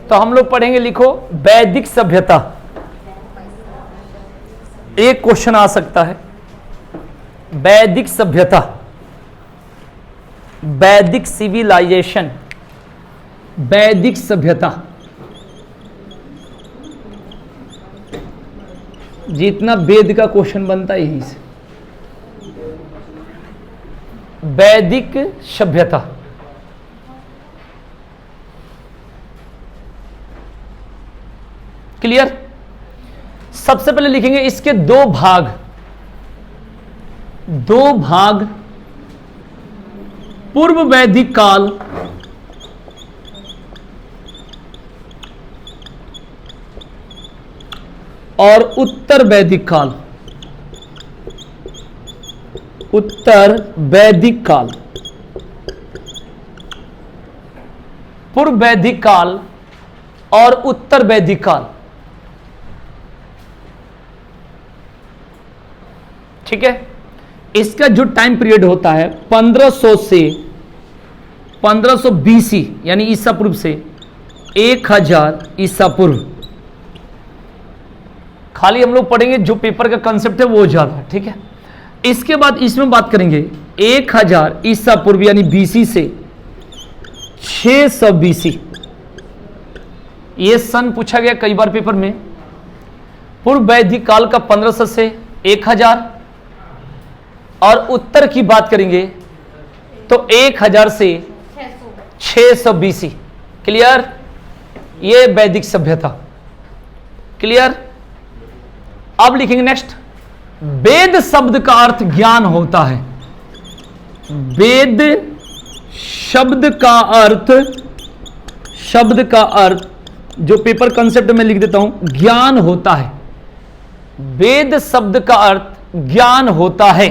तो हम लोग पढ़ेंगे, लिखो वैदिक सभ्यता। एक क्वेश्चन आ सकता है, वैदिक सभ्यता, वैदिक सिविलाइजेशन, वैदिक सभ्यता। जितना वेद का क्वेश्चन बनता है यहीं से, वैदिक सभ्यता। क्लियर? सबसे पहले लिखेंगे इसके दो भाग, दो भाग, पूर्व वैदिक काल और उत्तर वैदिक काल। उत्तर वैदिक काल, पूर्व वैदिक काल और उत्तर वैदिक काल। ठीक है? इसका जो टाइम पीरियड होता है 1500 से 1500 BC यानी ईसा पूर्व से 1000 ईसा पूर्व। खाली हम लोग पढ़ेंगे जो पेपर का कंसेप्ट है वो ज्यादा। ठीक है? इसके बाद इसमें बात करेंगे 1000 ईसा पूर्व यानी BC से 600 BC। ये सन पूछा गया कई बार पेपर में। पूर्व वैदिक काल का 1500 से 1000 और उत्तर की बात करेंगे तो 1000 से 600 BC। क्लियर? ये वैदिक सभ्यता। क्लियर? अब लिखेंगे नेक्स्ट, वेद शब्द का अर्थ ज्ञान होता है। वेद शब्द का अर्थ, शब्द का अर्थ जो पेपर कंसेप्ट में लिख देता हूं, ज्ञान होता है। वेद शब्द का अर्थ ज्ञान होता है।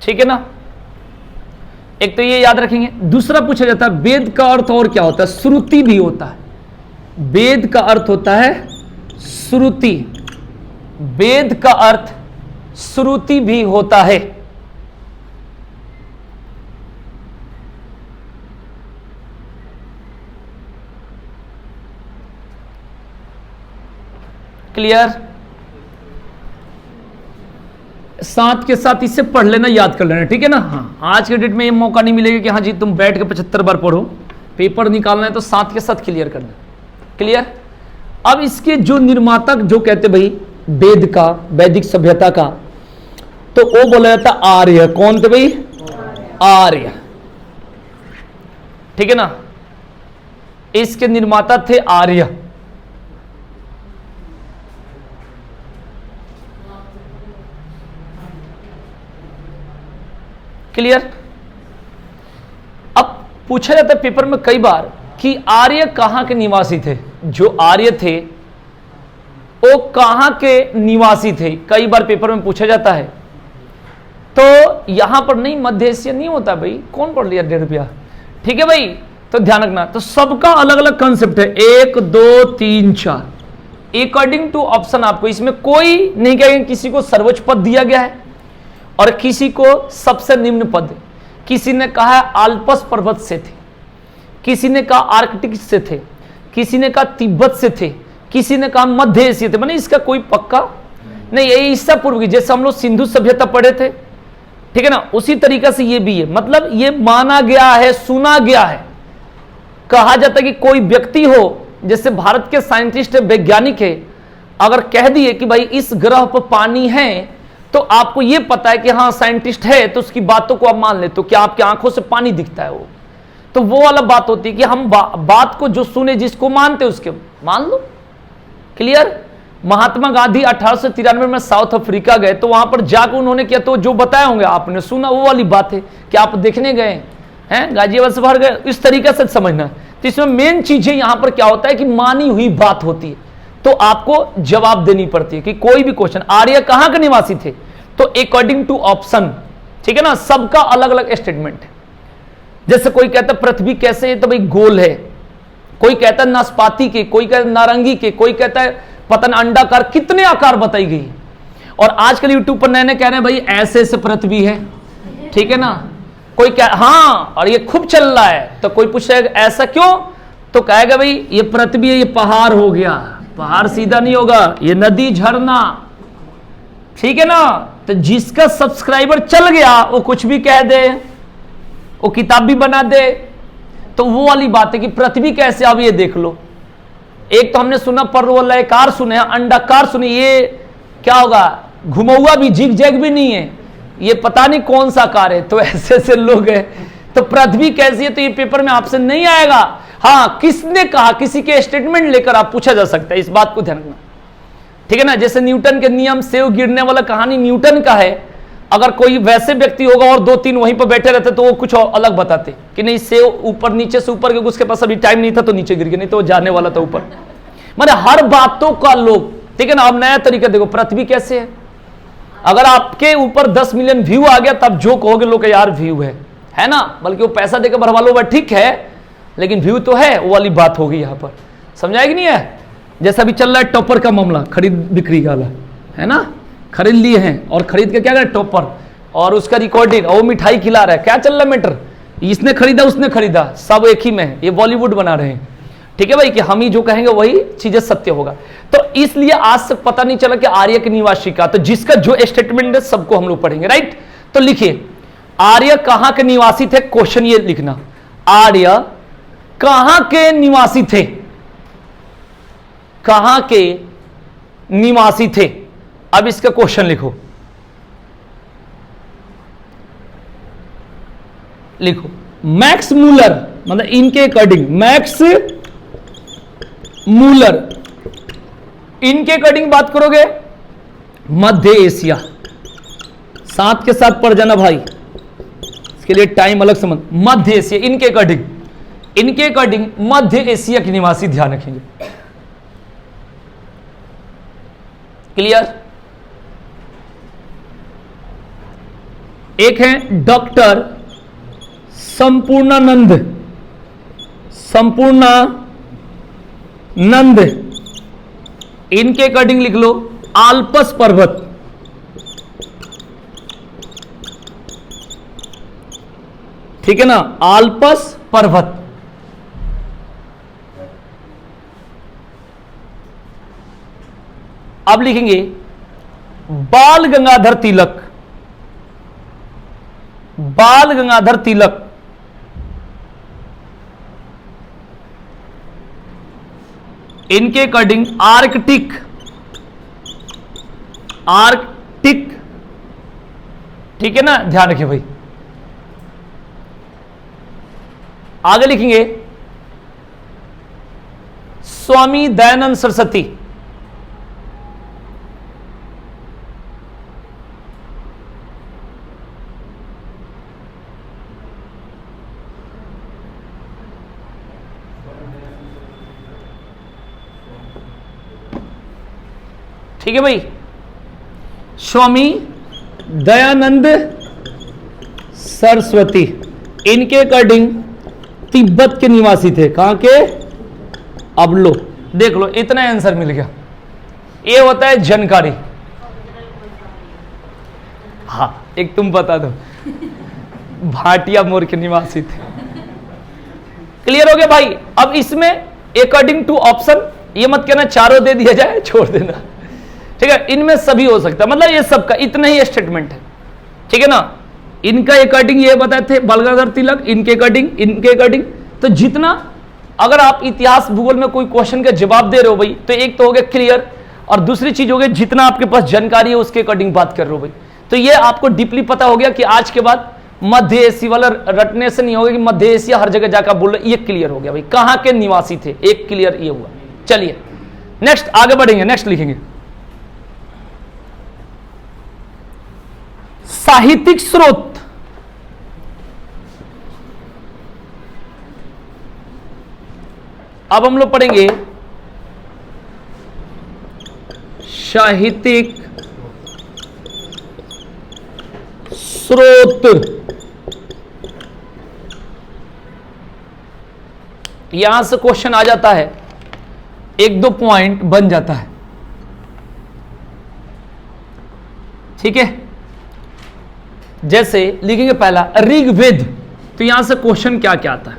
ठीक है ना? एक तो ये याद रखेंगे। दूसरा पूछा जाता है वेद का अर्थ और क्या होता है? श्रुति भी होता है। वेद का अर्थ होता है श्रुति। वेद का अर्थ श्रुति भी होता है। क्लियर? साथ के साथ इसे पढ़ लेना, याद कर लेना। ठीक है ना? हाँ, आज के डेट में ये मौका नहीं मिलेगा कि हाँ जी तुम बैठ के 75 बार पढ़ो। पेपर निकालना है तो साथ के साथ क्लियर करना। क्लियर? अब इसके जो निर्माता जो कहते भाई वेद का, वैदिक सभ्यता का, तो वो बोला जाता आर्य। कौन थे भाई? आर्य। ठीक है ना? इसके निर्माता थे आर्य। क्लियर? अब पूछा जाता है पेपर में कई बार कि आर्य कहां के निवासी थे। जो आर्य थे वो कहां के निवासी थे, कई बार पेपर में पूछा जाता है। तो यहां पर नहीं, मध्य एशिया नहीं होता भाई। कौन पढ़ लिया 1.5 रुपया? ठीक है भाई? तो ध्यान रखना। तो सबका अलग अलग कंसेप्ट है, 1 2 3 4 अकॉर्डिंग टू ऑप्शन। आपको इसमें कोई नहीं कहेंगे किसी को सर्वोच्च पद दिया गया है और किसी को सबसे निम्न पद। किसी ने कहा है आल्पस पर्वत से थे, किसी ने कहा आर्कटिक से थे, किसी ने कहा तिब्बत से थे, किसी ने कहा मध्य एशिया थे। माने इसका कोई पक्का नहीं। ये ईसा पूर्व की, जैसे हम लोग सिंधु सभ्यता पढ़े थे, ठीक है ना, उसी तरीका से ये भी है। मतलब ये माना गया है, सुना गया है। कहा जाता है कि कोई व्यक्ति हो, जैसे भारत के साइंटिस्ट है, वैज्ञानिक है, अगर कह दिए कि भाई इस ग्रह पर पानी है, तो आपको यह पता है कि हाँ साइंटिस्ट है, तो उसकी बातों को आप मान ले। तो क्या आपकी आंखों से पानी दिखता है? वो तो वो वाला बात होती है कि हम बात को जो सुने, जिसको मानते उसके मान लो। क्लियर? महात्मा गांधी 1893 में साउथ अफ्रीका गए, तो वहां पर जाकर उन्होंने किया, तो जो बताए होंगे आपने सुना, वो वाली बात है कि आप देखने गए हैं, गाजियाबाद से बाहर गए, इस तरीके से समझना। तो इसमें मेन चीजें यहां पर क्या होता है कि मानी हुई बात होती है, तो आपको जवाब देनी पड़ती है कि कोई भी क्वेश्चन आर्य कहां के निवासी थे, तो अकॉर्डिंग टू ऑप्शन। ठीक है ना? सबका अलग अलग स्टेटमेंट है। जैसे कोई कहता है पृथ्वी कैसे है, तो भाई गोल है। कोई कहता है नाशपाती के, कोई कहता है नारंगी के, कोई कहता है पतन अंडाकार, कितने आकार बताई गई। और आजकल यूट्यूब पर नए नए कह रहे हैं भाई ऐसे ऐसे पृथ्वी है, ठीक है ना। कोई कह हाँ, और ये खूब चल रहा है, तो कोई पूछेगा ऐसा क्यों, तो कहेगा भाई ये पृथ्वी है, ये पहाड़ हो गया। पहाड़ सीधा नहीं होगा, ये नदी झरना, ठीक है ना। तो जिसका सब्सक्राइबर चल गया वो कुछ भी कह दे, वो किताब भी बना दे, तो वो वाली बात है कि पृथ्वी कैसे। अब ये देख लो, एक तो हमने सुना परवलयकार सुने, अंडाकार सुने, ये क्या होगा, घुमौआ भी, जिग जैग भी नहीं है, ये पता नहीं कौन सा आकार है। तो ऐसे ऐसे लोग हैं। तो पृथ्वी कैसी है, तो ये पेपर में आपसे नहीं आएगा। हाँ, किसने कहा, किसी के स्टेटमेंट लेकर आप पूछा जा सकता है, इस बात को ध्यान रखना, ठीक है ना। जैसे न्यूटन के नियम, सेव गिरने वाला कहानी न्यूटन का है। अगर कोई वैसे व्यक्ति होगा और दो तीन वहीं पर बैठे रहते तो वो कुछ अलग बताते कि नहीं, सेव ऊपर नीचे से ऊपर, क्योंकि उसके पास अभी टाइम नहीं था तो नीचे गिर गया, नहीं तो वो जाने वाला था ऊपर। मतलब हर बातों का लोग, ठीक है ना। अब नया तरीका देखो, पृथ्वी कैसे है। अगर आपके ऊपर 10 मिलियन व्यू आ गया तब जो कहोगे लोग यार व्यू है ना, बल्कि वो पैसा देकर भरवा लो, ठीक है, लेकिन व्यू तो है, वो वाली बात होगी यहां पर, समझाएगी नहीं है। जैसा भी चल रहा है टॉपर का मामला, खरीद बिक्री वाला, है ना, खरीद लिए हैं और खरीद के क्या कर टॉपर, और उसका रिकॉर्डिंग, और वो मिठाई खिला रहा है, क्या चल रहा है मैटर, इसने खरीदा उसने खरीदा, सब एक ही में है। ये बॉलीवुड बना रहे हैं, ठीक है भाई, कि हम ही जो कहेंगे वही चीजें सत्य होगा। तो इसलिए आज तक पता नहीं चला कि आर्य के निवासी का, तो जिसका जो स्टेटमेंट है सबको हम लोग पढ़ेंगे, राइट। तो लिखिए, आर्य कहां के निवासी थे, क्वेश्चन ये लिखना, आर्य कहां के निवासी थे, कहां के निवासी थे। अब इसका क्वेश्चन लिखो, लिखो मैक्स मूलर, मतलब इनके अकॉर्डिंग, मैक्स मूलर, इनके अकॉर्डिंग बात करोगे मध्य एशिया, साथ के साथ पढ़ जाना भाई, इसके लिए टाइम अलग समझ। मध्य एशिया, इनके अकॉर्डिंग, इनके अकॉर्डिंग मध्य एशिया के निवासी, ध्यान रखेंगे, क्लियर। एक है डॉक्टर संपूर्णानंद, संपूर्णानंद, इनके अकॉर्डिंग लिख लो आल्पस पर्वत, ठीक है ना, आल्पस पर्वत। अब लिखेंगे बाल गंगाधर तिलक, बाल गंगाधर तिलक, इनके अकॉर्डिंग आर्कटिक, आर्कटिक, ठीक है ना, ध्यान रखिए भाई। आगे लिखेंगे स्वामी दयानंद सरस्वती, ठीक है भाई। स्वामी दयानंद सरस्वती, इनके अकॉर्डिंग तिब्बत के निवासी थे, कहां के। अब लो देख लो, इतना आंसर मिल गया। ये होता है जानकारी। हाँ, एक तुम बता दो, भाटिया मोर के निवासी थे। क्लियर हो गया भाई। अब इसमें अकॉर्डिंग टू ऑप्शन, ये मत कहना चारों दे दिया जाए, छोड़ देना, ठीक है। इनमें सभी हो सकता है, मतलब ये सबका इतना ही स्टेटमेंट है, ठीक है ना। इनका अकॉर्डिंग ये बताए थे बालगंगाधर तिलक, इनके अकॉर्डिंग, इनके अकॉर्डिंग। तो जितना, अगर आप इतिहास भूगोल में कोई क्वेश्चन का जवाब दे रहे हो भाई, तो एक तो हो गया क्लियर, और दूसरी चीज हो गई जितना आपके पास जानकारी है उसके अकॉर्डिंग बात कर रहे हो भाई। तो ये आपको डीपली पता हो गया कि आज के बाद मध्य एशिया वाला रटने से नहीं होगा कि मध्य एशिया हर जगह जाकर बोल रहे, ये क्लियर हो गया भाई, कहां के निवासी थे, एक क्लियर ये हुआ। चलिए नेक्स्ट आगे बढ़ेंगे, नेक्स्ट लिखेंगे साहित्यिक स्रोत। अब हम लोग पढ़ेंगे साहित्यिक स्रोत। यहां से क्वेश्चन आ जाता है, एक दो पॉइंट बन जाता है, ठीक है। जैसे लिखेंगे पहला ऋग्वेद, तो यहां से क्वेश्चन क्या क्या आता है,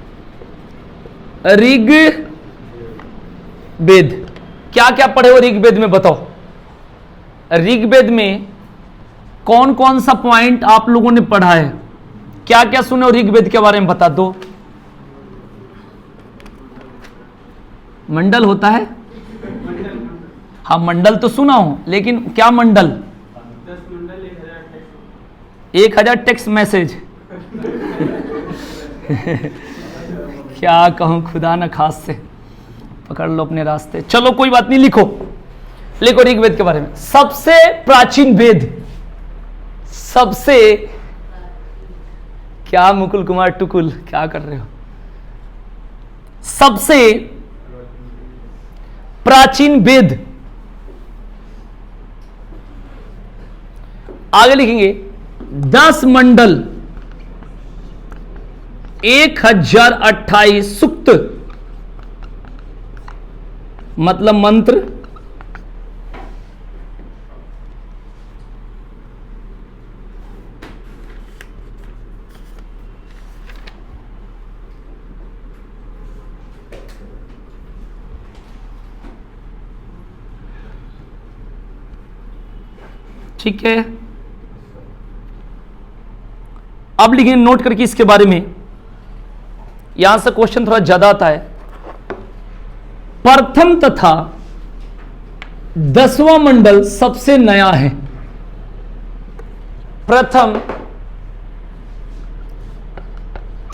ऋग्वेद क्या क्या पढ़े हो ऋग्वेद में बताओ। ऋग्वेद में कौन कौन सा पॉइंट आप लोगों ने पढ़ा है, क्या क्या सुने हो ऋग्वेद के बारे में बता दो। मंडल होता है, हाँ मंडल तो सुना हूं, लेकिन क्या मंडल, 1000 टेक्स्ट मैसेज क्या कहूं, खुदा न खास से पकड़ लो अपने रास्ते। चलो कोई बात नहीं, लिखो लिखो ऋग्वेद के बारे में। सबसे प्राचीन वेद, सबसे, क्या मुकुल कुमार टुकुल क्या कर रहे हो, सबसे प्राचीन वेद। आगे लिखेंगे 10 मंडल, 1028 सूक्त, मतलब मंत्र, ठीक है। अब लिखेंगे नोट करके इसके बारे में, यहां से क्वेश्चन थोड़ा ज्यादा आता है। प्रथम तथा 10वां मंडल सबसे नया है। प्रथम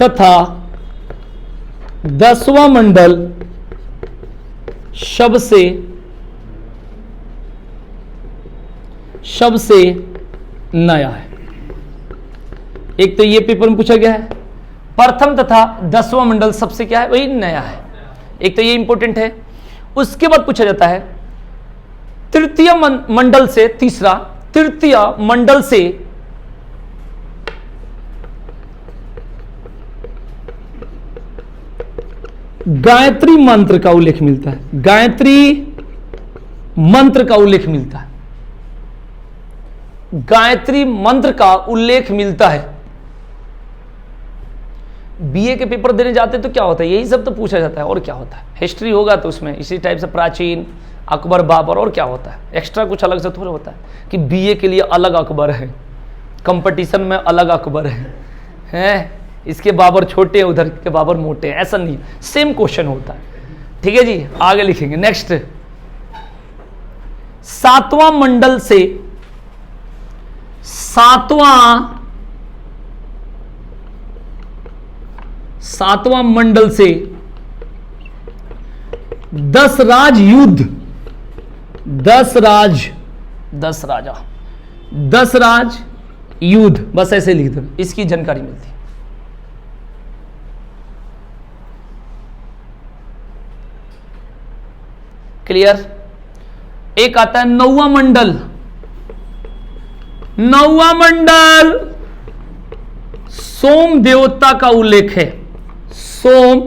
तथा 10वां मंडल सबसे नया है। एक तो ये पेपर में पूछा गया है, प्रथम तथा 10वां मंडल सबसे क्या है, वही नया है। एक तो ये इंपॉर्टेंट है। उसके बाद पूछा जाता है तृतीय मंडल से, तीसरा तृतीय मंडल से गायत्री मंत्र का उल्लेख मिलता है। गायत्री मंत्र का उल्लेख मिलता है, गायत्री मंत्र का उल्लेख मिलता है। बीए के पेपर देने जाते तो क्या होता है, यही सब तो पूछा जाता है, और क्या होता है। हिस्ट्री होगा तो उसमें इसी टाइप से प्राचीन, अकबर, बाबर, और क्या होता है, एक्स्ट्रा कुछ अलग से थोड़ा होता है कि बीए के लिए अलग अकबर है, कंपटीशन में अलग अकबर है, इसके बाबर छोटे हैं, उधर के बाबर मोटे हैं, ऐसा नहीं, सेम क्वेश्चन होता है। ठीक है जी, आगे लिखेंगे। नेक्स्ट, 7वां मंडल से, 7वां मंडल से 10 राज युद्ध, 10 राज युद्ध, बस ऐसे लिख दो, इसकी जानकारी मिलती है। क्लियर। एक आता है 9वां मंडल। 9वां मंडल सोम देवता का उल्लेख है। सोम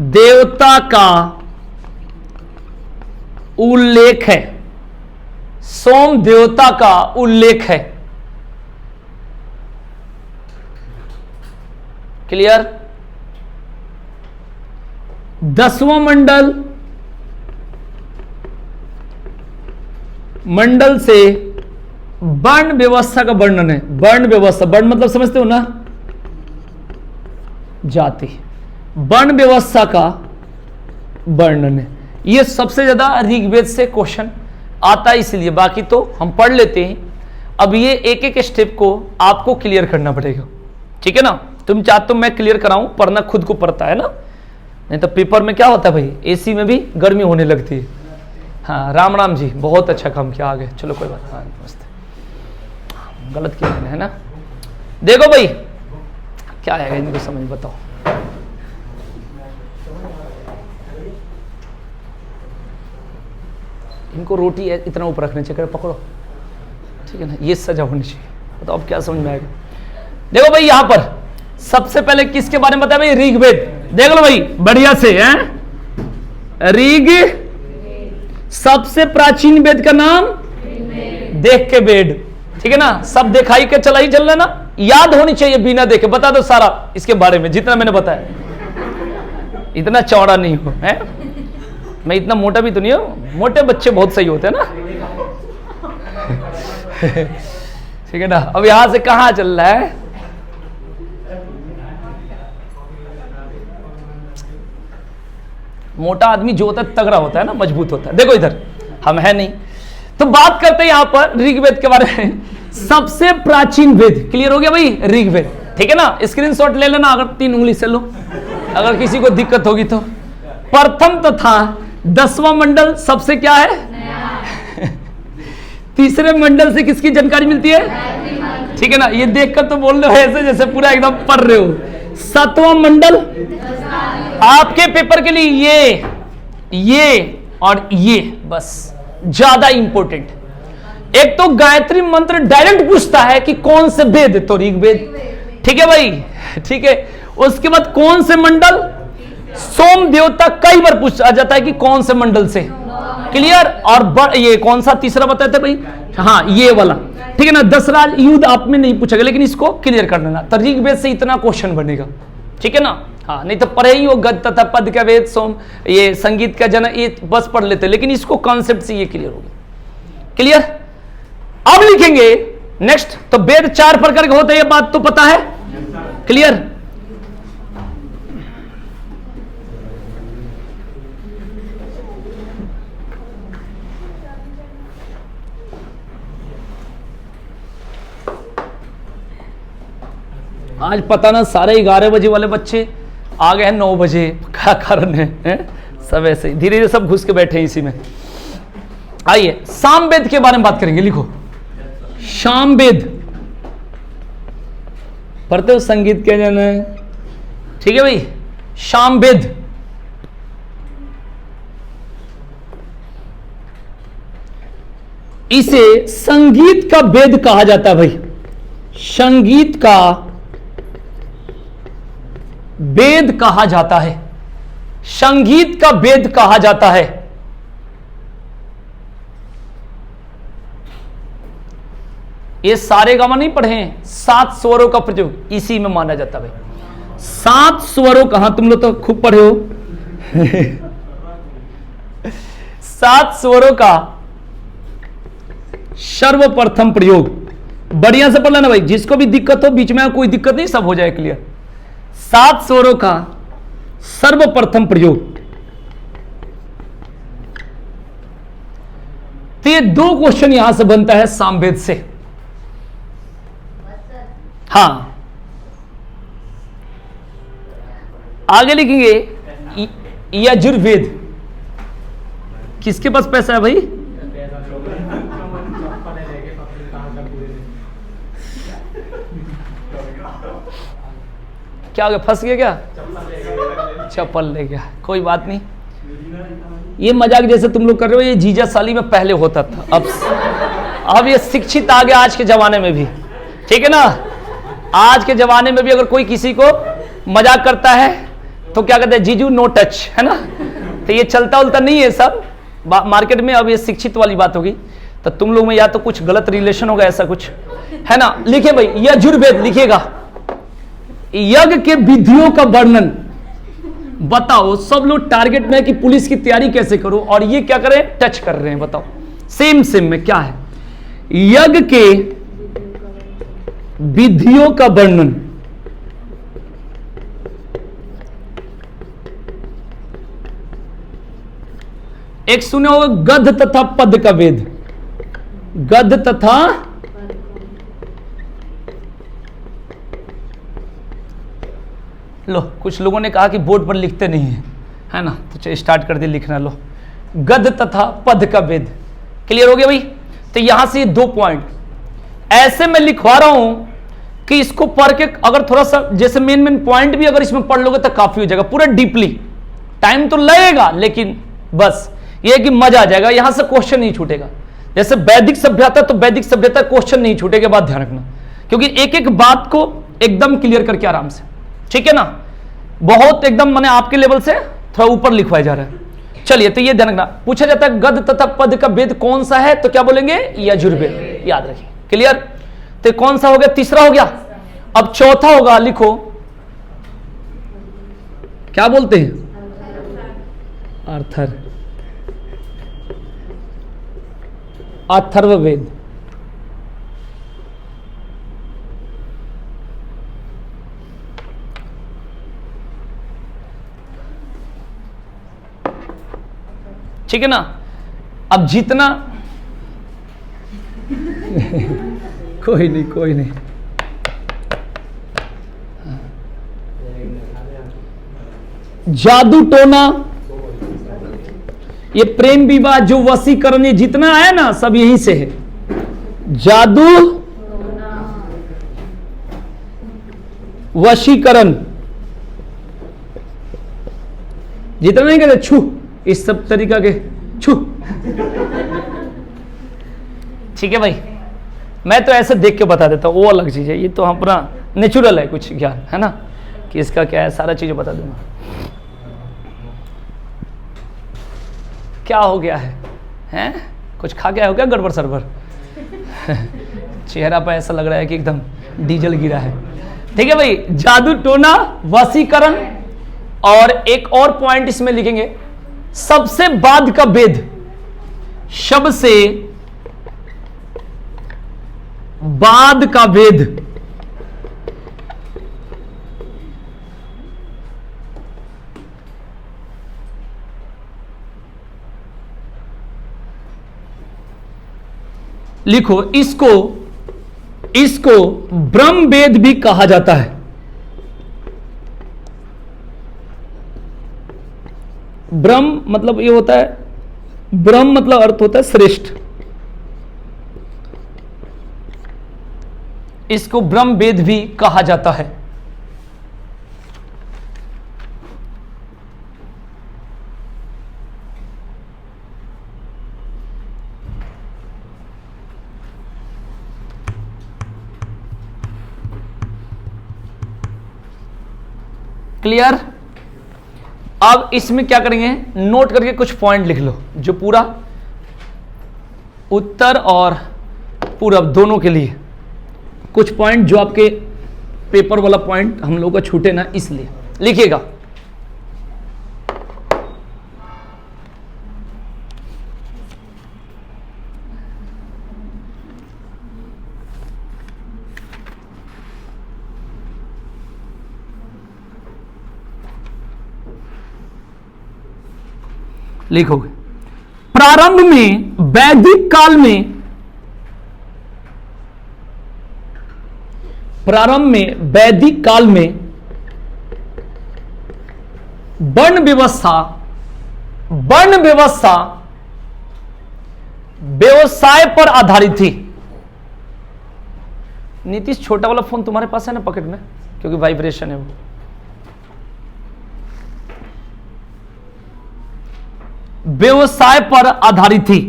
देवता का उल्लेख है, सोम देवता का उल्लेख है। क्लियर। 10वां मंडल से वर्ण व्यवस्था का वर्णन है। वर्ण व्यवस्था, वर्ण मतलब समझते हो ना, जाति, वर्ण व्यवस्था का वर्णन है। यह सबसे ज्यादा ऋग्वेद से क्वेश्चन आता है, इसलिए बाकी तो हम पढ़ लेते हैं। अब ये एक एक स्टेप को आपको क्लियर करना पड़ेगा, ठीक है ना। तुम चाहते तो मैं क्लियर कराऊं, पढ़ना खुद को पड़ता है ना, नहीं तो पेपर में क्या होता है भाई, एसी में भी गर्मी होने लगती है। हाँ, राम राम जी, बहुत अच्छा काम किया, आगे चलो कोई बात। हाँ नमस्ते, गलत किया मैंने, है ना। देखो भाई क्या है इनको समझ, बताओ। इनको रोटी इतना ऊपर रखने चाहिए, पकड़ो, ठीक है ना, ये सजा होनी चाहिए। बताओ अब क्या समझ में आएगा। देखो भाई, यहां पर सबसे पहले किसके बारे में बताया भाई, ऋग्वेद। देख लो भाई बढ़िया से हैं। ऋग सबसे प्राचीन वेद का नाम देख के वेद, ठीक है ना। सब दिखाई के चला ही चल रहा ना, याद होनी चाहिए बिना देखे। बता दो सारा इसके बारे में जितना मैंने बताया। इतना चौड़ा नहीं हो है, मैं इतना मोटा भी तो नहीं हूं। मोटे बच्चे बहुत सही होते हैं ना। ठीक है ना। अब यहां से कहां चल रहा है? मोटा आदमी जो होता है तगड़ा होता है ना, मजबूत होता है। देखो इधर हम है नहीं, तो बात करते हैं यहां पर ऋग्वेद के बारे में। सबसे प्राचीन वेद, क्लियर हो गया भाई, ऋग्वेद, ठीक है ना। स्क्रीनशॉट ले लेना अगर 3 उंगली से लो, अगर किसी को दिक्कत होगी तो। प्रथम तथा 10वां मंडल सबसे क्या है? तीसरे मंडल से किसकी जानकारी मिलती है? ठीक है ना। ये देखकर तो बोल रहे हो ऐसे जैसे पूरा एकदम पढ़ रहे हो। 7वां मंडल आपके पेपर के लिए ये और ये बस ज्यादा इंपॉर्टेंट। एक तो गायत्री मंत्र डायरेक्ट पूछता है कि कौन से वेद, तो ऋग्वेद, ठीक है भाई, ठीक है। उसके बाद कौन से मंडल, सोम देवता कई बार पूछा जाता है कि कौन से मंडल से, क्लियर। और ये कौन सा तीसरा बताए थे भाई? हाँ ये वाला, ठीक है ना। 10 राज युद्ध आप में नहीं पूछा गया, लेकिन इसको क्लियर कर लेना। तो ऋग्वेद से इतना क्वेश्चन बनेगा, ठीक है ना। हाँ नहीं तो पढ़े ही हो गद तथा पद का वेद, सोम, ये संगीत का जन, ये बस पढ़ लेते, लेकिन इसको कॉन्सेप्ट से ये क्लियर होगा। क्लियर। अब लिखेंगे नेक्स्ट, तो वेद 4 प्रकार के होते हैं, ये बात तो पता है, क्लियर। आज पता ना सारे 11 बजे वाले बच्चे आ गए हैं 9 बजे, क्या कारण है? सब ऐसे धीरे धीरे सब घुस के बैठे हैं इसी में। आइए सामवेद के बारे में बात करेंगे। लिखो सामवेद, पढ़ते हो संगीत क्या जाना है, ठीक है भाई। सामवेद इसे संगीत का वेद कहा जाता है भाई। संगीत का वेद कहा जाता है, संगीत का वेद कहा जाता है। ये सारे गामा नहीं पढ़े हैं, 7 स्वरों का प्रयोग इसी में माना जाता है भाई। 7 स्वरों का, हाँ तुम लोग तो खूब पढ़े हो। 7 स्वरों का सर्वप्रथम प्रयोग, बढ़िया से पढ़ लेना भाई। जिसको भी दिक्कत हो बीच में, कोई दिक्कत नहीं, सब हो जाए क्लियर। 7 स्वरों का सर्वप्रथम प्रयोग। तो ये 2 क्वेश्चन यहां से बनता है सामवेद से। हाँ आगे लिखेंगे यजुर्वेद। किसके पास पैसा है भाई? क्या हो गया, फंस गया क्या? चप्पल ले गया, कोई बात नहीं। ये मजाक जैसे तुम लोग कर रहे हो, ये जीजा साली में पहले होता था, अब ये शिक्षित आ गया आज के जमाने में भी, ठीक है ना। आज के जमाने में भी अगर कोई किसी को मजाक करता है तो क्या कहते हैं, जीजू नो टच, है ना। तो ये चलता उलता नहीं है सब मार्केट में। अब ये शिक्षित वाली बात होगी, तो तुम लोग में या तो कुछ गलत रिलेशन होगा, ऐसा कुछ है ना। लिखे भाई यजुर्वेद, लिखिएगा। यज्ञ के विधियों का वर्णन बताओ। सब लोग टारगेट में है कि पुलिस की तैयारी कैसे करो, और ये क्या करें, टच कर रहे हैं। बताओ सेम में क्या है? यज्ञ के विधियों का वर्णन। एक सुने होगा गद्य तथा पद का वेद। गद्य तथा लो, कुछ लोगों ने कहा कि बोर्ड पर लिखते नहीं है ना, तो स्टार्ट कर दिया लिखना। लो गद्य तथा पद का वेद, क्लियर हो गया भाई। तो यहां से 2 पॉइंट ऐसे मैं लिखवा रहा हूं कि इसको पढ़ के अगर थोड़ा सा जैसे मेन पॉइंट भी अगर इसमें पढ़ लोगे तो काफी हो जाएगा, पूरा डीपली। टाइम तो लगेगा लेकिन बस ये कि मजा आ जाएगा, यहां से क्वेश्चन नहीं छूटेगा। जैसे वैदिक सभ्यता, तो वैदिक सभ्यता क्वेश्चन नहीं छूटेगा, बात ध्यान रखना, क्योंकि एक एक बात को एकदम क्लियर करके आराम से, ठीक है ना। बहुत एकदम मैंने आपके लेवल से थोड़ा ऊपर लिखवाया जा रहा है। चलिए, तो ये ध्यान रखना, पूछा जाता है गद तथा पद का भेद कौन सा है, तो क्या बोलेंगे? यजुर्वेद। याद रखिए, क्लियर। तो कौन सा हो गया? तीसरा हो गया। अब चौथा होगा, लिखो, क्या बोलते हैं? अर्थर, अथर्ववेद। ठीक है ना। अब जितना कोई नहीं, कोई नहीं, जादू टोना, ये प्रेम विवाह, जो वशीकरण, ये जितना है ना सब यहीं से है। जादू, वशीकरण, जितना नहीं कहते छू, इस सब तरीका के छू। ठीक है भाई, मैं तो ऐसे देख के बता देता हूं, वो अलग चीज है, ये तो अपना नेचुरल है कुछ ज्ञान, है ना, कि इसका क्या है, सारा चीज बता दूंगा। क्या हो गया है? हैं? कुछ खा गया हो क्या गड़बड़ सरबर? चेहरा पर ऐसा लग रहा है कि एकदम डीजल गिरा है। ठीक है भाई, जादू टोना, वशीकरण, और एक और पॉइंट इसमें लिखेंगे, सबसे बाद का भेद, शब्द से बाद का भेद, लिखो, इसको ब्रह्म वेद भी कहा जाता है। ब्रह्म मतलब ये होता है, ब्रह्म मतलब अर्थ होता है श्रेष्ठ, इसको ब्रह्म वेद भी कहा जाता है। क्लियर। अब इसमें क्या करेंगे, नोट करके कुछ पॉइंट लिख लो, जो पूरा उत्तर और पूरब दोनों के लिए कुछ पॉइंट, जो आपके पेपर वाला पॉइंट हम लोग का छूटे ना, इसलिए लिखिएगा। लिखोगे, प्रारंभ में वैदिक काल में, प्रारंभ में वैदिक काल में वर्ण व्यवस्था व्यवसाय पर आधारित थी। नीतीश, छोटा वाला फोन तुम्हारे पास है ना पॉकेट में, क्योंकि वाइब्रेशन है वो। व्यवसाय पर आधारित थी।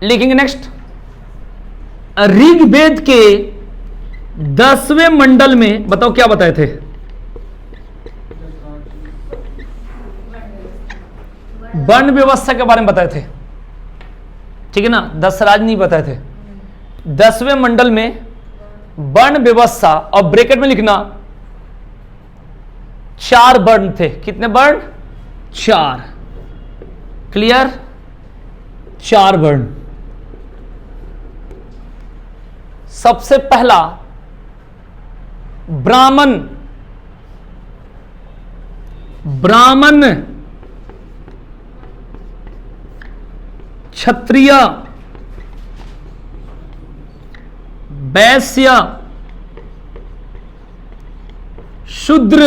लिखेंगे नेक्स्ट, ऋग्वेद के 10वें मंडल में, बताओ क्या बताए थे? वर्ण व्यवस्था के बारे में बताए थे, ठीक है ना। 10 राज नहीं बताए थे। 10वें मंडल में वर्ण व्यवस्था, और ब्रैकेट में लिखना 4 वर्ण थे। कितने वर्ण? 4। क्लियर? 4 वर्ण। सबसे पहला ब्राह्मण, क्षत्रिय, वैश्य, शूद्र,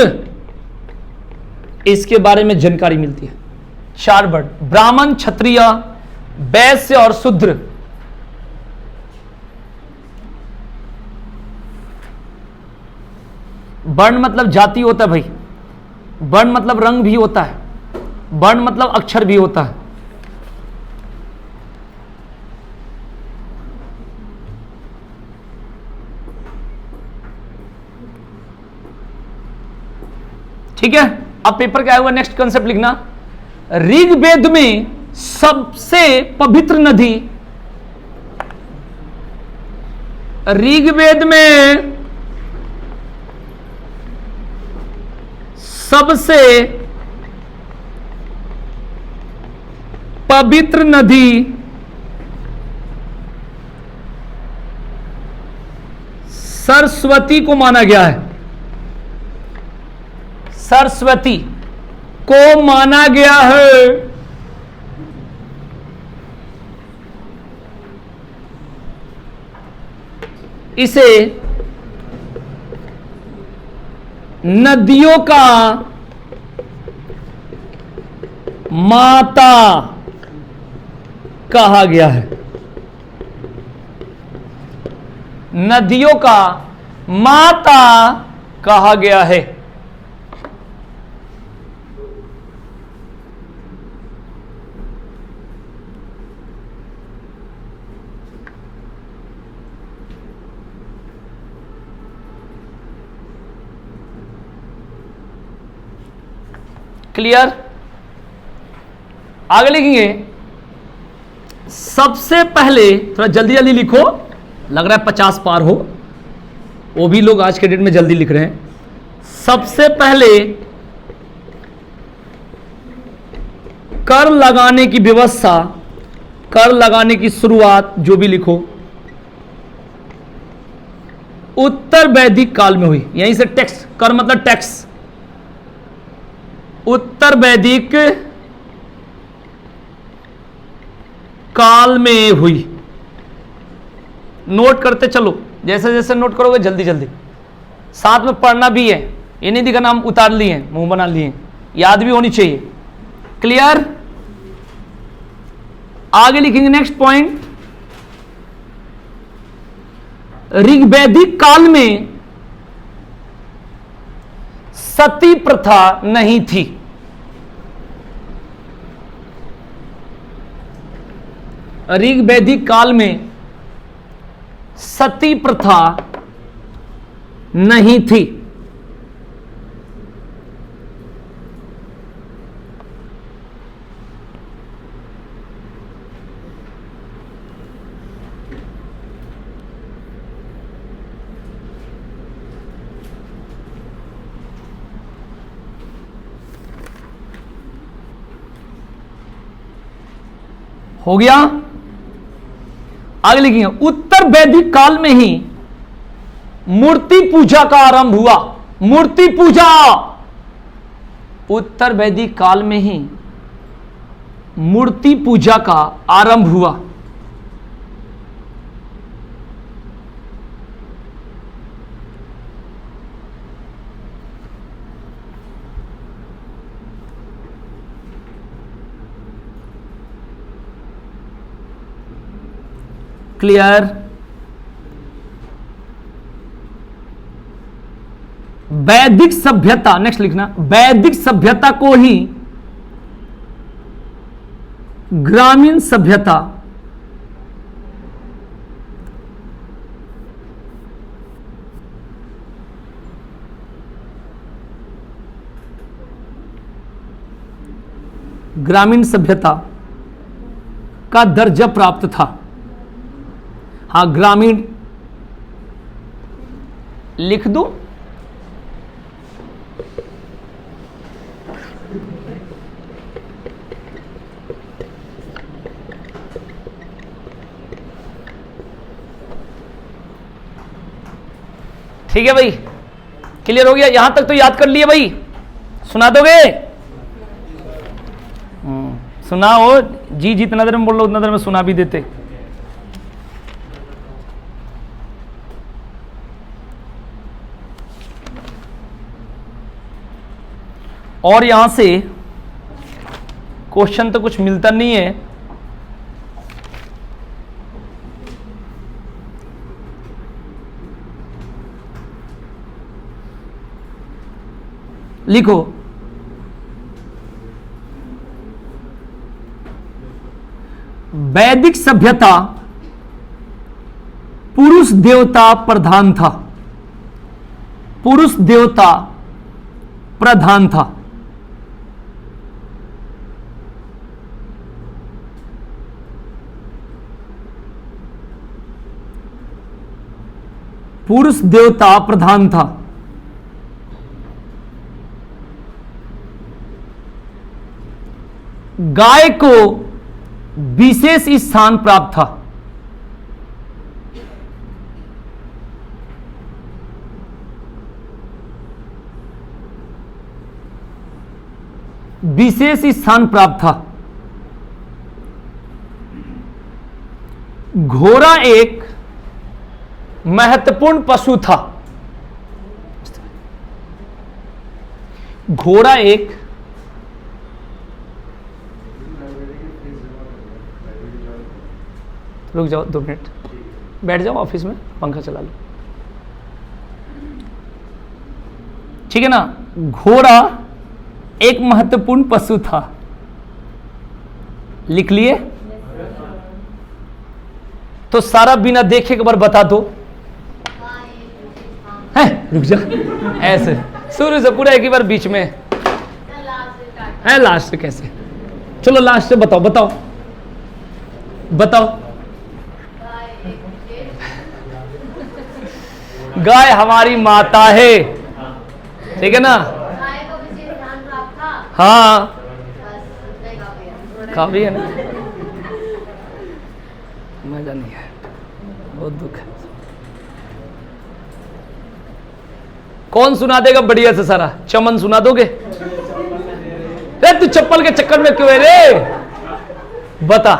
इसके बारे में जानकारी मिलती है। 4 वर्ण, ब्राह्मण, क्षत्रिय, वैश्य और शूद्र। वर्ण मतलब जाति होता है भाई, वर्ण मतलब रंग भी होता है। वर्ण मतलब अक्षर भी होता है। ठीक है, अब पेपर क्या होगा, नेक्स्ट कंसेप्ट लिखना। ऋग्वेद में सबसे पवित्र नदी, ऋग्वेद में सबसे पवित्र नदी सरस्वती को माना गया है। सरस्वती को माना गया है। इसे नदियों का माता कहा गया है। नदियों का माता कहा गया है। क्लियर? आगे लिखेंगे, सबसे पहले थोड़ा जल्दी जल्दी लिखो, लग रहा है 50 पार हो, वो भी लोग आज के डेट में जल्दी लिख रहे हैं। सबसे पहले कर लगाने की व्यवस्था, कर लगाने की शुरुआत, जो भी लिखो, उत्तर वैदिक काल में हुई। यहीं से टैक्स, कर मतलब टैक्स, उत्तर वैदिक काल में हुई। नोट करते चलो, जैसे जैसे नोट करोगे जल्दी जल्दी, साथ में पढ़ना भी है। ये नहीं दिखा नाम उतार लिए हैं, मुंह बना लिए हैं, याद भी होनी चाहिए। क्लियर? आगे लिखेंगे नेक्स्ट पॉइंट, ऋग्वैदिक काल में सती प्रथा नहीं थी। ऋग्वैदिक काल में सती प्रथा नहीं थी। हो गया? आगे लिखेंगे, उत्तर वैदिक काल में ही मूर्ति पूजा का आरंभ हुआ। मूर्ति पूजा उत्तर वैदिक काल में ही मूर्ति पूजा का आरंभ हुआ। क्लियर? वैदिक सभ्यता, नेक्स्ट लिखना, वैदिक सभ्यता को ही ग्रामीण सभ्यता ग्रामीण सभ्यता का दर्जा प्राप्त था। हाँ, ग्रामीण लिख दो। ठीक है भाई, क्लियर हो गया? यहां तक तो याद कर लिए भाई, सुना दोगे? सुनाओ जी, जितना देर में बोल लो उतना देर में सुना भी देते। और यहां से क्वेश्चन तो कुछ मिलता नहीं है, लिखो वैदिक सभ्यता पुरुष देवता प्रधान था, पुरुष देवता प्रधान था। पुरुष देवता प्रधान था। गाय को विशेष स्थान प्राप्त था। विशेष स्थान प्राप्त था। घोड़ा एक महत्वपूर्ण पशु था। घोड़ा एक रुक जाओ 2 मिनट, बैठ जाओ ऑफिस में, पंखा चला लो, ठीक है ना। घोड़ा एक महत्वपूर्ण पशु था, लिख लिए? तो सारा बिना देखे एक बार बता दो। है रुक जा, ऐसे शुरू से पूरा एक ही बार बीच में है, लास्ट कैसे? चलो लास्ट से बताओ, बताओ बताओ। गाय हमारी माता है, ठीक है ना। हाँ काफी है ना, मजा नहीं है, बहुत दुख है। कौन सुना देगा बढ़िया से सारा? चमन सुना दोगे? रे तू चप्पल के चक्कर में क्यों है रे? बता।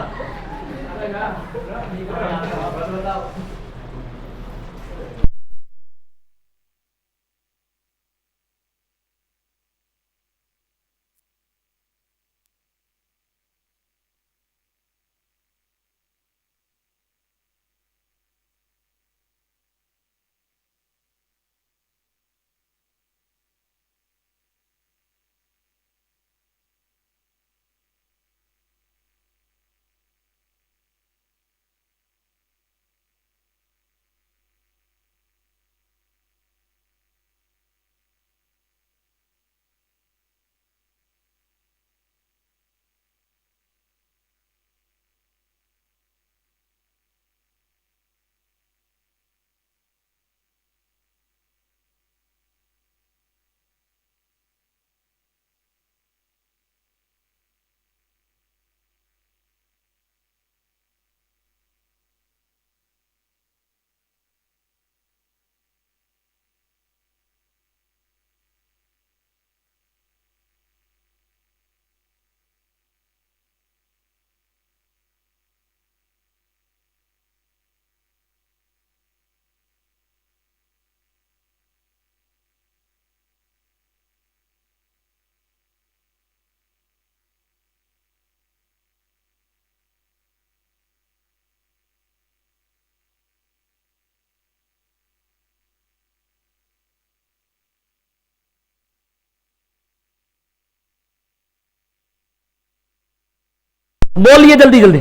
बोलिए जल्दी जल्दी।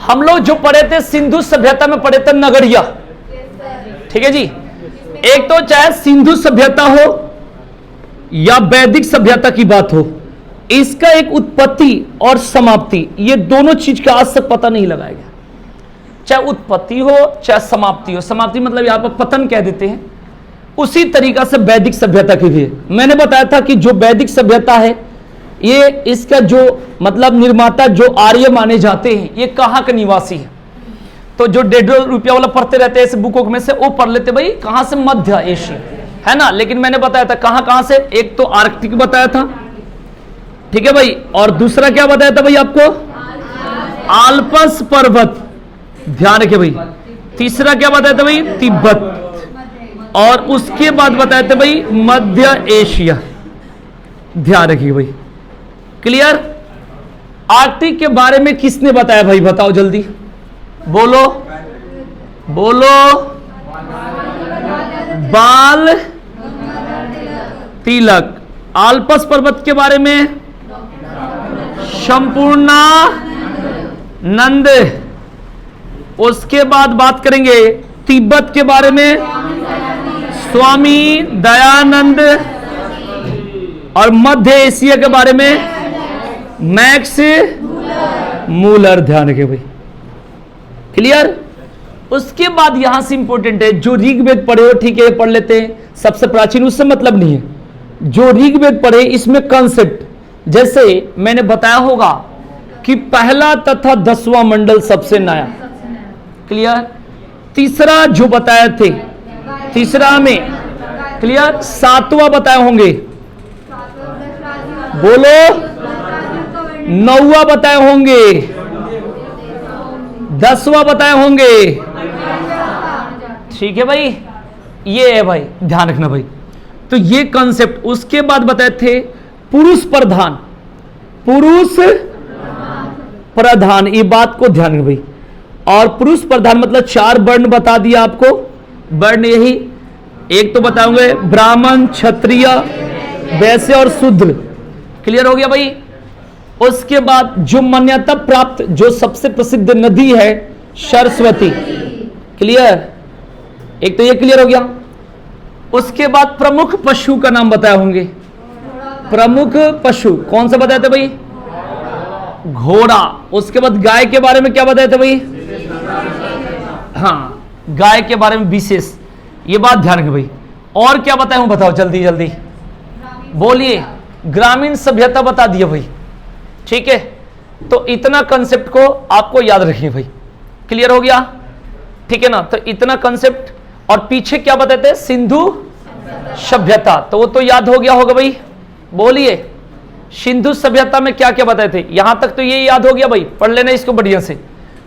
हम लोग जो पढ़े थे सिंधु सभ्यता में पढ़े थे नगरिया, ठीक है जी। एक तो चाहे सिंधु सभ्यता हो या वैदिक सभ्यता की बात हो, इसका एक उत्पत्ति और समाप्ति, ये दोनों चीज का आज तक पता नहीं लगाया गया। चाहे उत्पत्ति हो चाहे समाप्ति हो, समाप्ति मतलब यहां पर पतन कह देते हैं, उसी तरीका से वैदिक सभ्यता की भी है। मैंने बताया था कि जो वैदिक सभ्यता है, ये इसका जो मतलब निर्माता जो आर्य माने जाते हैं, ये कहाँ के निवासी है। तो जो 1.5 रुपया वाला पढ़ते रहते हैं इस बुकों में से, वो पढ़ लेते भाई कहाँ से, मध्य एशिया है ना। लेकिन मैंने बताया था कहाँ कहाँ से, एक तो आर्कटिक बताया था, ठीक है भाई, और दूसरा क्या बताया था भाई आपको, आल्पस पर्वत, ध्यान रखिए भाई। तीसरा क्या बताया था भाई, तिब्बत, और उसके बाद बताया था भाई मध्य एशिया, ध्यान रखिए भाई। क्लियर? आर्कटिक के बारे में किसने बताया भाई, बताओ जल्दी, बोलो बोलो। बाल तिलक। आल्पस पर्वत के बारे में संपूर्णानंद। उसके बाद बात करेंगे तिब्बत के बारे में, स्वामी दयानंद। और मध्य एशिया के बारे में मैक्स मूलर। ध्यान रखिए भाई, क्लियर। उसके बाद यहां से इंपॉर्टेंट है, जो ऋग्वेद पढ़े हो ठीक है पढ़ लेते हैं, सबसे प्राचीन उससे मतलब नहीं है। जो ऋग्वेद पढ़े इसमें कंसेप्ट, जैसे मैंने बताया होगा कि पहला तथा 10वां मंडल सबसे नया, क्लियर। तीसरा जो बताए थे, तीसरा में क्लियर। 7वां बताए होंगे, बोलो। 9वां बताए होंगे, 10वां बताए होंगे, ठीक है भाई। ये है भाई, ध्यान रखना भाई। तो ये कॉन्सेप्ट। उसके बाद बताए थे पुरुष प्रधान, पुरुष प्रधान, ये बात को ध्यान रखना भाई। और पुरुष प्रधान मतलब 4 वर्ण बता दिया आपको, वर्ण यही। एक तो बताऊंगे ब्राह्मण, क्षत्रिय, वैश्य और शूद्र, क्लियर हो गया भाई। उसके बाद जो मान्यता प्राप्त, जो सबसे प्रसिद्ध नदी है सरस्वती, क्लियर। एक तो ये क्लियर हो गया। उसके बाद प्रमुख पशु का नाम बताए होंगे। प्रमुख पशु कौन सा बताए थे भाई? घोड़ा। उसके बाद गाय के बारे में क्या बताए थे भाई? हाँ, गाय के बारे में विशेष, ये बात ध्यान रखें भाई। और क्या बताए हूं, बताओ जल्दी जल्दी बोलिए। ग्रामीण सभ्यता बता दिए भाई, ठीक है। तो इतना कंसेप्ट को आपको याद रखिए भाई, क्लियर हो गया, ठीक है ना। तो इतना कंसेप्ट। और पीछे क्या बताए थे? सिंधु सभ्यता, तो वो तो याद हो गया होगा भाई, बोलिए। सिंधु सभ्यता में क्या क्या बताए थे? यहां तक तो ये याद हो गया भाई, पढ़ लेना इसको बढ़िया से,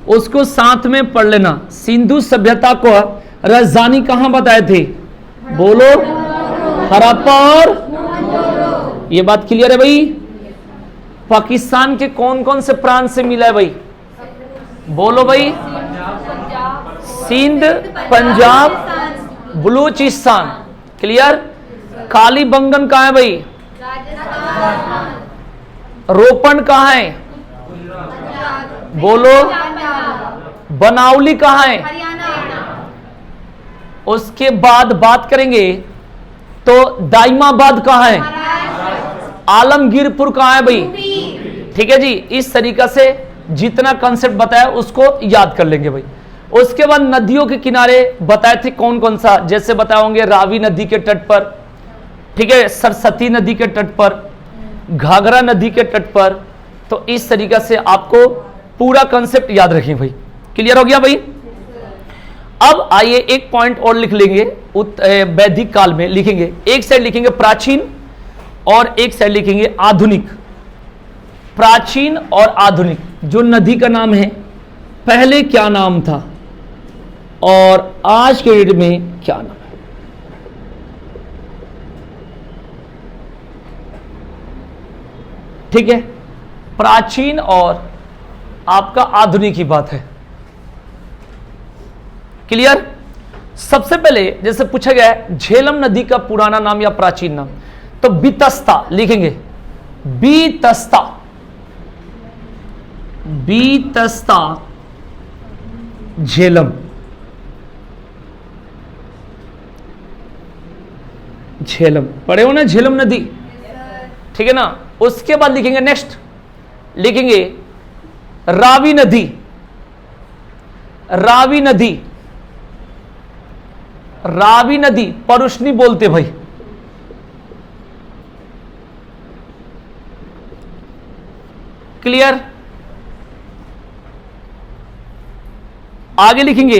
उसको साथ में पढ़ लेना। सिंधु सभ्यता को राजधानी कहां बताए थे? बोलो। हड़प्पा और, ये बात क्लियर है भाई। पाकिस्तान के कौन कौन से प्रांत से मिला है भाई? बोलो भाई। सिंध, पंजाब, बलूचिस्तान, क्लियर। कालीबंगन कहां है भाई? रोपण कहां है? बोलो। बनावली कहां है? उसके बाद बात करेंगे तो दाइमाबाद कहां है? आलमगीरपुर कहां है भाई? ठीक है जी। इस तरीका से जितना कंसेप्ट बताया उसको याद कर लेंगे भाई। उसके बाद नदियों के किनारे बताए थे कौन कौन सा, जैसे बताए होंगे रावी नदी के तट पर, ठीक है, सरस्वती नदी के तट पर, घाघरा नदी के तट पर। तो इस तरीका से आपको पूरा कंसेप्ट याद रखें भाई, क्लियर हो गया भाई। अब आइए एक पॉइंट और लिख लेंगे, वैदिक काल में लिखेंगे। एक साइड लिखेंगे प्राचीन और एक साइड लिखेंगे आधुनिक। प्राचीन और आधुनिक, जो नदी का नाम है पहले क्या नाम था और आज के डेट में क्या नाम है। ठीक है, प्राचीन और आपका आधुनिक की बात है, क्लियर। सबसे पहले जैसे पूछा गया है झेलम नदी का पुराना नाम या प्राचीन नाम, तो बीतस्ता लिखेंगे। बीतस्ता, बीतस्ता झेलम, झेलम पढ़े हो ना, झेलम नदी, ठीक है ना। उसके बाद लिखेंगे नेक्स्ट, लिखेंगे रावी नदी। रावी नदी, रावी नदी परुष्णी बोलते भाई, क्लियर। आगे लिखेंगे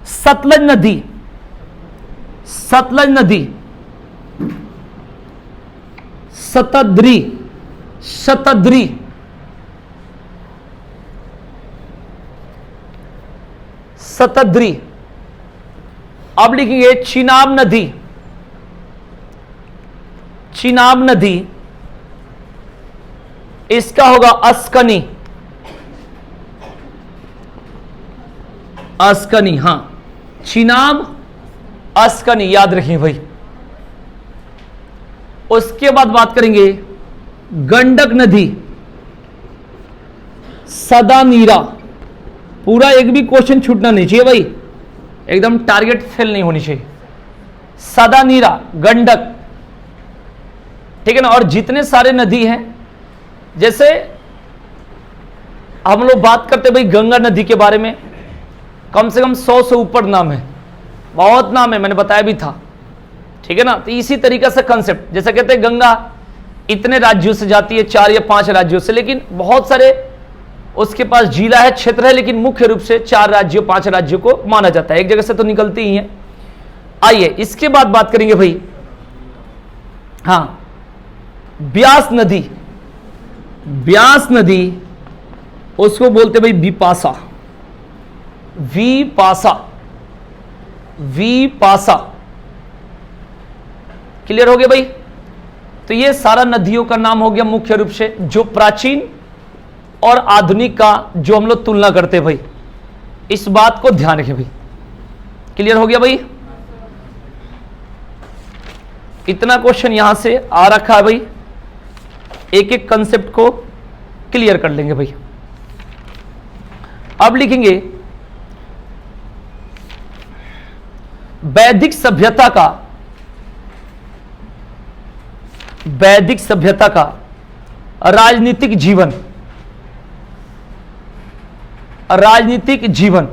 सतलज नदी। सतलज नदी, शतद्री, शतद्री, शतद्री। अब लिखेंगे चिनाब नदी। चिनाब नदी, इसका होगा अस्कनी। अस्कनी, हां, चिनाब अस्कनी, याद रखिए भाई। उसके बाद बात करेंगे गंडक नदी, सदा नीरा। पूरा एक भी क्वेश्चन छूटना नहीं चाहिए भाई, एकदम टारगेट फेल नहीं होनी चाहिए। सदा नीरा, गंडक, ठीक है ना। और जितने सारे नदी हैं, जैसे हम लोग बात करते भाई गंगा नदी के बारे में, कम से कम 100 से ऊपर नाम है, बहुत नाम है, मैंने बताया भी था, ठीक है ना। तो इसी तरीके से कंसेप्ट, जैसे कहते हैं गंगा इतने राज्यों से जाती है, 4 या 5 राज्यों से, लेकिन बहुत सारे उसके पास जिला है, क्षेत्र है, लेकिन मुख्य रूप से 4 राज्यों 5 राज्यों को माना जाता है, एक जगह से तो निकलती ही है। आइए इसके बाद बात करेंगे भाई, हाँ, ब्यास नदी। ब्यास नदी उसको बोलते भाई विपासा, विपासा, विपासा। क्लियर हो गया भाई। तो ये सारा नदियों का नाम हो गया मुख्य रूप से, जो प्राचीन और आधुनिक का जो हम लोग तुलना करते हैं भाई, इस बात को ध्यान रखें भाई। क्लियर हो गया भाई। इतना क्वेश्चन यहां से आ रखा है भाई, एक एक कंसेप्ट को क्लियर कर लेंगे भाई। अब लिखेंगे वैदिक सभ्यता का, वैदिक सभ्यता का राजनीतिक जीवन, राजनीतिक जीवन।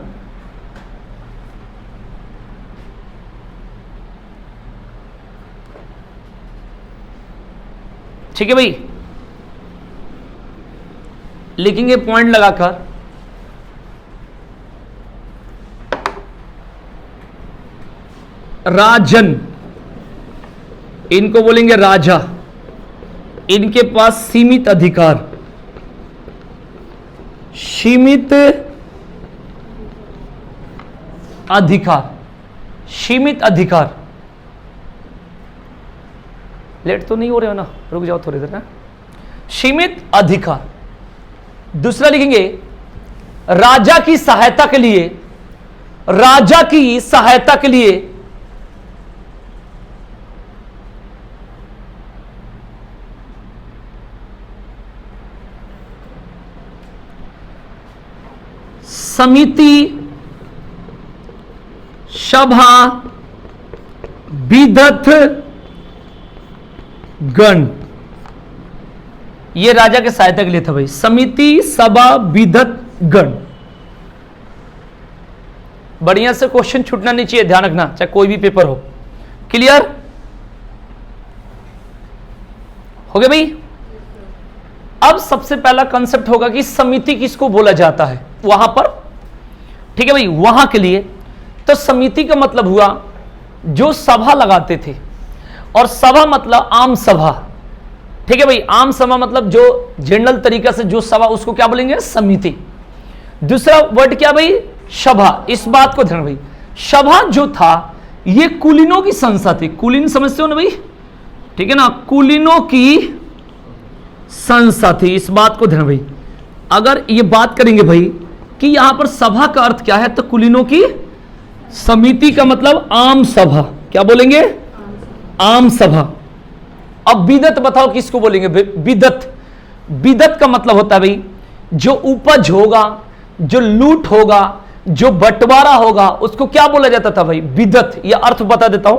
ठीक है भाई, लिखेंगे पॉइंट लगाकर, राजन, इनको बोलेंगे राजा, इनके पास सीमित अधिकार, सीमित अधिकार, सीमित अधिकार। लेट तो नहीं हो रहे हो ना, रुक जाओ थोड़ी देर ना। सीमित अधिकार। दूसरा लिखेंगे राजा की सहायता के लिए, राजा की सहायता के लिए समिति, सभा, विदथ गण। ये राजा के सहायता के लिए था भाई, समिति, सभा, विदथ गण। बढ़िया से क्वेश्चन छूटना नहीं चाहिए, ध्यान रखना, चाहे कोई भी पेपर हो। क्लियर हो गया भाई। अब सबसे पहला कंसेप्ट होगा कि समिति किसको बोला जाता है वहां पर, ठीक है भाई। वहां के लिए तो समिति का मतलब हुआ जो सभा लगाते थे, और सभा मतलब आम सभा, ठीक है भाई। आम सभा मतलब जो जनरल तरीका से जो सभा, उसको क्या बोलेंगे, समिति। दूसरा वर्ड क्या भाई, सभा। इस बात को ध्यान भाई, सभा जो था ये कुलीनों की संस्था थी। कुलीन समझते हो ना भाई, ठीक है ना, कुलीनों की संस्था थी। इस बात को ध्यान भाई। अगर ये बात करेंगे भाई कि यहां पर सभा का अर्थ क्या है, तो कुलीनों की समिति का मतलब आम सभा, क्या बोलेंगे, आम सभा। अब विदत बताओ किसको बोलेंगे, विदत। विदत का मतलब होता है भाई जो उपज होगा, जो लूट होगा, जो बंटवारा होगा, उसको क्या बोला जाता था भाई, विदत। यह अर्थ बता देता हूं,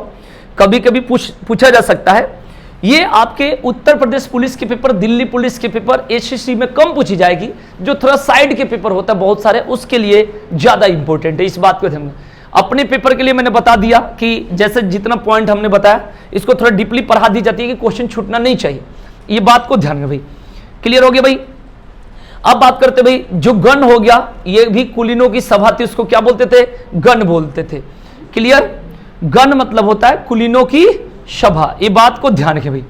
कभी कभी पूछा जा सकता है। ये आपके उत्तर प्रदेश पुलिस के पेपर, दिल्ली पुलिस के पेपर, एसएससी में कम पूछी जाएगी। जो थोड़ा साइड के पेपर होता है बहुत सारे, उसके लिए ज्यादा इंपॉर्टेंट है। इस बात को ध्यान, अपने पेपर के लिए मैंने बता दिया कि जैसे जितना पॉइंट हमने बताया, इसको थोड़ा डीपली पढ़ा दी जाती है कि क्वेश्चन छूटना नहीं चाहिए। ये बात को ध्यान में भाई। क्लियर हो गया भाई। अब बात करते भाई जो गण हो गया, ये भी कुलीनों की सभा थी, उसको क्या बोलते थे, गण बोलते थे। क्लियर, गण मतलब होता है कुलीनों की सभा। ये बात को ध्यान रखें भाई।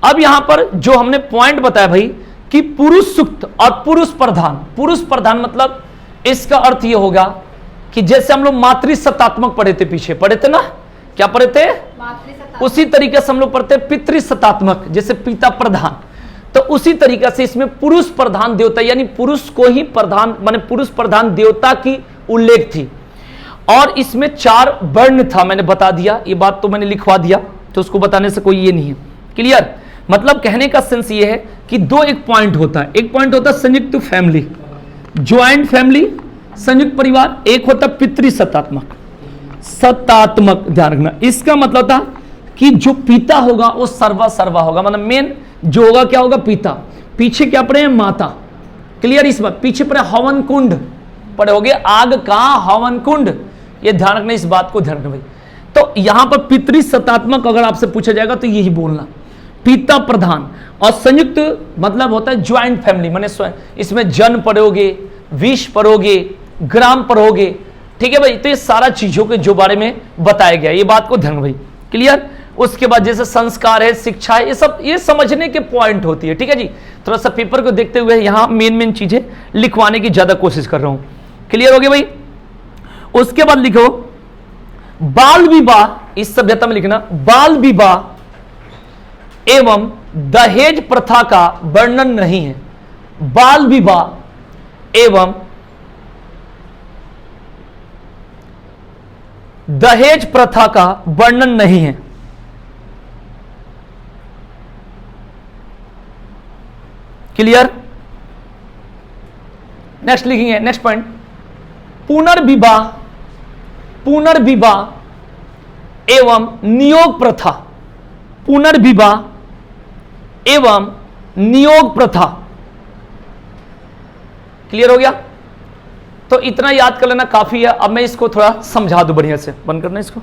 अब यहां पर जो हमने पॉइंट बताया भाई कि पुरुष सुक्त और पुरुष प्रधान। पुरुष प्रधान मतलब इसका अर्थ यह होगा कि जैसे हम लोग मातृसत्तात्मक पढ़े थे, पीछे पढ़े थे ना, क्या पढ़े थे, उसी तरीके से हम लोग पढ़ते पितृसत्तात्मक, जैसे पिता प्रधान। तो उसी तरीके से इसमें पुरुष प्रधान देवता, यानी पुरुष को ही प्रधान, माने पुरुष प्रधान देवता की उल्लेख थी। और इसमें 4 वर्ण था, मैंने बता दिया, ये बात तो मैंने लिखवा दिया, तो उसको बताने से कोई ये नहीं है। क्लियर, मतलब कहने का सेंस ये है कि दो एक पॉइंट होता है, एक पॉइंट होता है संयुक्त फैमिली, ज्वाइंट फैमिली, संयुक्त परिवार, एक होता है पितृसत्तात्मक, सत्तात्मक, ध्यान रखना। इसका मतलब था कि जो पिता होगा वो सर्वा होगा, मतलब मेन जो होगा क्या होगा, पिता। पीछे क्या पढ़े हैं, माता। क्लियर इस बात, पीछे पढ़े हवन कुंड पढ़ोगे, आग का हवन कुंड, ये ध्यान रखना, इस बात को ध्यान रखना भाई। तो यहां पर पितृसत्तात्मक अगर आपसे पूछा जाएगा तो यही बोलना, पिता प्रधान। और संयुक्त मतलब होता है ज्वाइंट फैमिली, माने इसमें जन पढ़ोगे, विष पढ़ोगे, ग्राम पढ़ोगे, ठीक है भाई। तो ये सारा चीजों के जो बारे में बताया गया, ये बात को ध्यान भाई। क्लियर। उसके बाद जैसे संस्कार है, शिक्षा है, ये सब ये समझने के पॉइंट होती है, ठीक है जी। थोड़ा सा पेपर को देखते हुए यहां मेन चीजें लिखवाने की ज्यादा कोशिश कर रहा हूं। क्लियर हो गया भाई। उसके बाद लिखो बाल विवाह, इस सभ्यता में लिखना, बाल विवाह एवं दहेज प्रथा का वर्णन नहीं है। बाल विवाह एवं दहेज प्रथा का वर्णन नहीं है। क्लियर। नेक्स्ट लिखेंगे, नेक्स्ट पॉइंट, पुनर्विवाह एवं नियोग प्रथा, पुनर्विवाह एवं नियोग प्रथा। क्लियर हो गया। तो इतना याद कर लेना काफी है। अब मैं इसको थोड़ा समझा दूं बढ़िया से, बंद करना इसको।